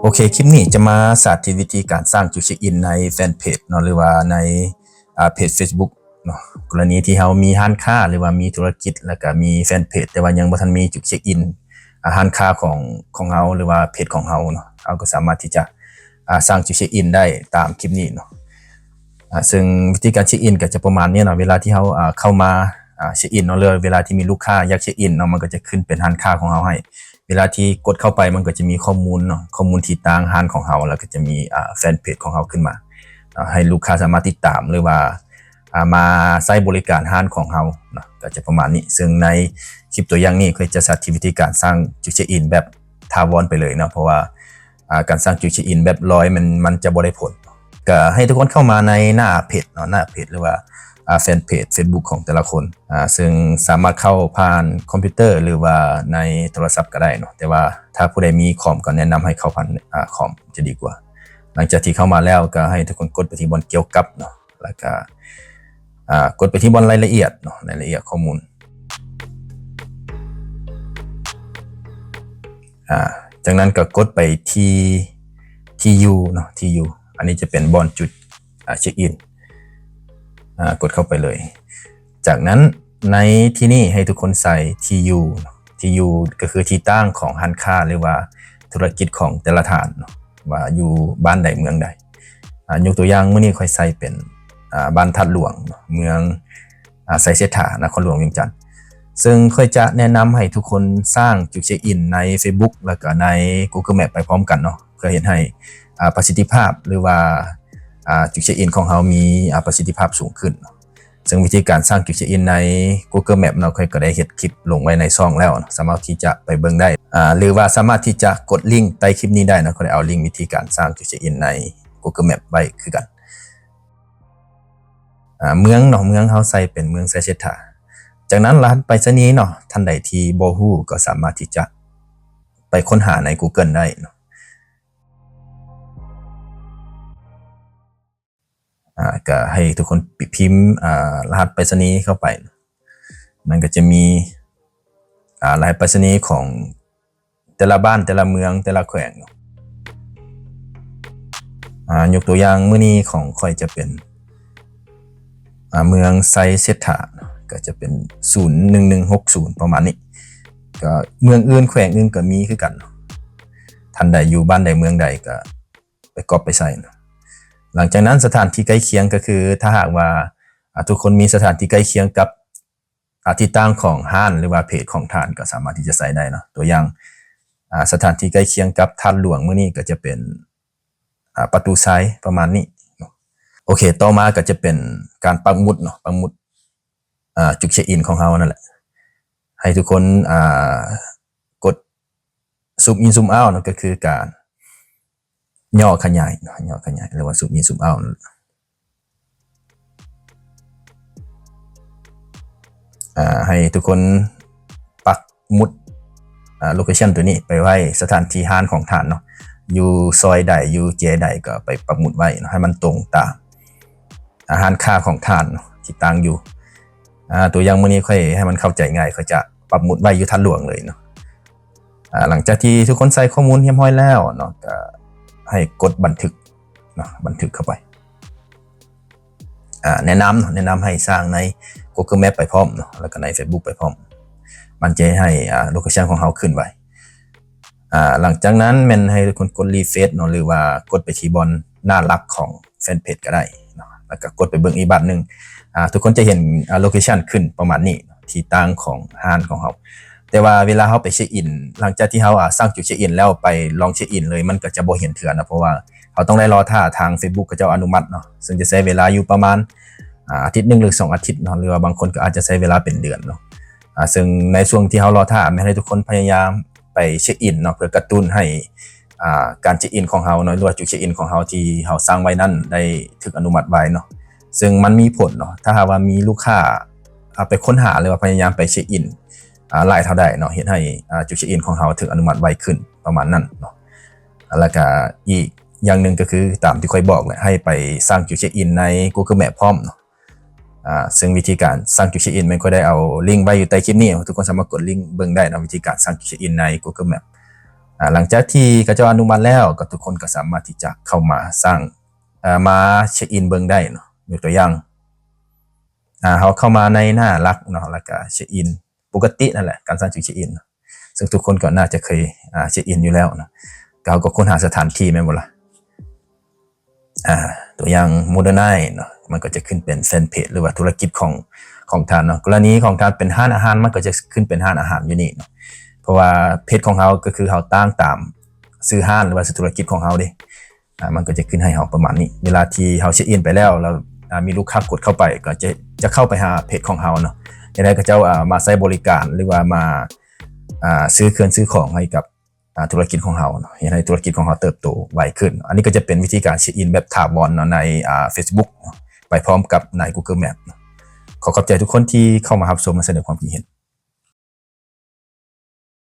โอเคคลิปนี้จะมาสาธิตวิธีการสร้างจุดเช็คอินในแฟนเพจเนาะหรือว่าในเพจ Facebook เนาะกรณีที่เรามีร้านค้าหรือว่ามีธุรกิจแล้วก็มีแฟนเพจแต่ว่ายังบ่ทันมีจุดเช็คอินร้านค้าของเราหรือว่าเพจของเราเนาะเราก็สามารถที่จะสร้างจุดเช็คอินได้ตามคลิปนี้เนาะซึ่งวิธีการเช็คอินก็จะประมาณนี้เนาะเวลาที่เราเข้ามาเช็คอินเนาะหรือเวลาที่มีลูกค้าอยากเช็คอินเนาะมันก็จะขึ้นเป็นร้านค้าของเราให้เวลาที่กดเข้าไปมันก็จะมีข้อมูลเนาะข้อมูลที่ต่างร้านของเราแล้วก็จะมีแฟนเพจของเราขึ้นมาให้ลูกค้าสามารถติดตามหรือว่ามาใช้บริการร้านของเราเนาะก็จะประมาณนี้ซึ่งในคลิปตัวอย่างนี้ก็จะสาธิตวิธีการสร้างจุดเช็คอินแบบถาวรไปเลยเนาะเพราะว่าการสร้างจุดเช็คอินแบบร้อยมันจะบ่ได้ผลก็ให้ทุกคนเข้ามาในหน้าเพจเนาะหน้าเพจหรือว่าแฟนเพจ Facebook ของแต่ละคนซึ่งสามารถเข้าผ่านคอมพิวเตอร์หรือว่าในโทรศัพท์ก็ได้เนาะแต่ว่าถ้าผู้ใดมีคอมก็แนะนำให้เข้าผ่านคอมจะดีกว่าหลังจากที่เข้ามาแล้วก็ให้ทุกคนกดไปที่บนเกี่ยวกับเนาะแล้วก็กดไปที่บนรายละเอียดเนาะรายละเอียดข้อมูลจากนั้นก็กดไปที่ยูเนาะที่ยูอันนี้จะเป็นบนจุดเช็คอินกดเข้าไปเลยจากนั้นในที่นี่ให้ทุกคนใส่ TU ก็คือที่ตั้งของร้านค้าหรือว่าธุรกิจของแต่ละท่านว่าอยู่บ้านใดเมืองใดยกตัวอย่างมื้อนี้ค่อยใส่เป็นบ้านทัดหลวงเมืองไซเซถานครหลวงเวียงจันทน์ซึ่งค่อยจะแนะนำให้ทุกคนสร้างจุดเช็คอินใน Facebook แล้วก็ใน Google Map ไปพร้อมกันเนาะเพื่อเฮ็ดให้ประสิทธิภาพหรือว่าจุดเช็คอินของเรามีประสิทธิภาพสูงขึ้นซึ่งวิธีการสร้างจุดเช็คอินใน Google Map เราเคยก็ได้เฮ็ดคลิปลงไว้ในช่องแล้วสามารถที่จะไปเบิ่งได้หรือว่าสามารถที่จะกดลิงก์ใต้คลิปนี้ได้นะก็ได้เอาลิงก์วิธีการสร้างจุดเช็คอินใน Google Map ไว้คือกันเมืองเนาะเมืองเฮาใส่เป็นเมืองไซเชตาจากนั้นร้านไปรษณีย์เนาะท่านใดที่บ่ฮู้ก็สามารถที่จะไปค้นหาใน Google ได้เนาะก็ให้ทุกคนพิมพ์รหัสไปรษณีย์เข้าไปมันก็จะมีรหัสไปรษณีย์ของแต่ละบ้านแต่ละเมืองแต่ละแขวงยกตัวอย่างมื้อนี้ของค่อยจะเป็นเมืองไซเซตาก็จะเป็น01160ประมาณนี้ก็เมืองอื่นแขวงอื่นก็มีคือกันท่านใดอยู่บ้านใดเมืองใดก็ไปก๊อปไปใส่หลังจากนั้นสถานที่ใกล้เคียงก็คือถ้าหากว่าทุกคนมีสถานที่ใกล้เคียงกับที่ตั้งของห้านหรือว่าเพจของท่านก็สามารถที่จะใส่ได้เนาะตัวอย่างสถานที่ใกล้เคียงกับท่านหลวงมื้อนี้ก็จะเป็นประตูซ้ายประมาณนี้โอเคต่อมาก็จะเป็นการปักหมุดเนาะปักหมุดจุดเช็คอินของเรานั่นแหละให้ทุกคนกดซูมอินซูมเอาท์ก็คือการย่อขยายเนาะย่อขยายหรือว่าซูมอินซูมเอาท์ให้ทุกคนปักหมุดโลเคชั่นตัวนี้ไปไว้สถานที่ห้านของท่านเนาะอยู่ซอยใดอยู่เจใดก็ไปปักหมุดไว้ให้มันตรงตามอาหารค่าของท่านที่ตั้งอยู่ตัวอย่างมื้อนี้ค่อยให้มันเข้าใจง่ายเขาจะปักหมุดไว้อยู่ท่านหลวงเลยเนาะหลังจากที่ทุกคนใส่ข้อมูลเรียบร้อยแล้วเนาะก็ให้กดบันทึกเนาะบันทึกเข้าไปแนะนำให้สร้างใน Google Map ไปพร้อมเนาะแล้วก็ใน Facebook ไปพร้อมมันจะให้โลเคชั่นของเราขึ้นไว้หลังจากนั้นแม่นให้ทุกคนกดรีเฟรชเนาะหรือว่ากดไปที่บนหน้าหลักของแฟนเพจก็ได้เนาะแล้วก็กดไปเบิ่งอีกบัตรนึงทุกคนจะเห็นโลเคชั่นขึ้นประมาณนี้ที่ตั้งของห้านของเราแต่ว่าเวลาเฮาไปเช็คอินหลังจากที่เฮาสร้างจุดเช็คอินแล้วไปลองเช็คอินเลยมันก็จะบ่เห็นเทื่อนะเพราะว่าเขาต้องได้รอท่าทาง Facebook เขาเจ้าอนุมัติเนาะซึ่งจะใช้เวลาอยู่ประมาณอาทิตย์นึงหรือ2อาทิตย์เนาะหรือว่าบางคนก็อาจจะใช้เวลาเป็นเดือนเนาะซึ่งในช่วงที่เฮารอท่าแม่นให้ทุกคนพยายามไปเช็คอินเนาะเพื่อกระตุ้นให้การเช็คอินของเฮาเนาะหรือว่าจุดเช็คอินของเฮาที่เฮาสร้างไว้นั้นได้ถูกอนุมัติไว้เนาะซึ่งมันมีผลเนาะถ้าหากว่ามีลูกค้าไปค้นหาหรือว่าพยายามไปเช็คอินหลายเท่าใดเนาะเฮ็ดให้จุดเช็คอินของเฮาถูกอนุมัติไวขึ้นประมาณนั้นเนาะแล้วก็อีกอย่างนึงก็คือตามที่ค่อยบอกแหละให้ไปสร้างจุดเช็คอินใน Google Map พร้อมเนาะซึ่งวิธีการสร้างจุดเช็คอินมันก็ได้เอาลิงก์ไว้อยู่ใต้คลิปนี้ทุกคนสามารถกดลิงก์เบิ่งได้นะวิธีการสร้างจุดเช็คอินใน Google Map หลังจากที่เขาเจ้าอนุมัติแล้วก็ทุกคนก็สามารถที่จะเข้ามาสร้างมาเช็คอินเบิ่งได้เนาะยกตัวอย่างเฮาเข้ามาในหน้าหลักเนาะแล้วก็เช็คอินปกตินั่นแหละการสร้างจุดเช็คอินซึ่งทุกคนก็น่าจะเคยเช็คอินอยู่แล้วเนาะเราก็ค้นหาสถานที่แม่นบ่ล่ะตัวอย่าง Modernite เนาะมันก็จะขึ้นเป็นแฟนเพจหรือว่าธุรกิจของท่านเนาะกรณีของการเป็นร้านอาหารมันก็จะขึ้นเป็นร้านอาหารอยู่นี่เนาะเพราะว่าเพจของเฮาก็คือเฮาตั้งตามชื่อร้านหรือว่าธุรกิจของเฮาเด้มันก็จะขึ้นให้เฮาประมาณนี้เวลาที่เฮาเช็คอินไปแล้วมีลูกค้ากดเข้าไปก็จะเข้าไปหาเพจของเฮาเนาะจะได้ก็เจ้ามาใช้บริการหรือว่ามาซื้อเครื่องซื้อของให้กับธุรกิจของเฮาเนาะให้ธุรกิจของเฮาเติบโตไวขึ้นอันนี้ก็จะเป็นวิธีการเช็คอินแบบถาวรเนาะในFacebook ไปพร้อมกับใน Google Map ขอขอบใจทุกคนที่เข้ามารับชมและแสดงความคิดเห็น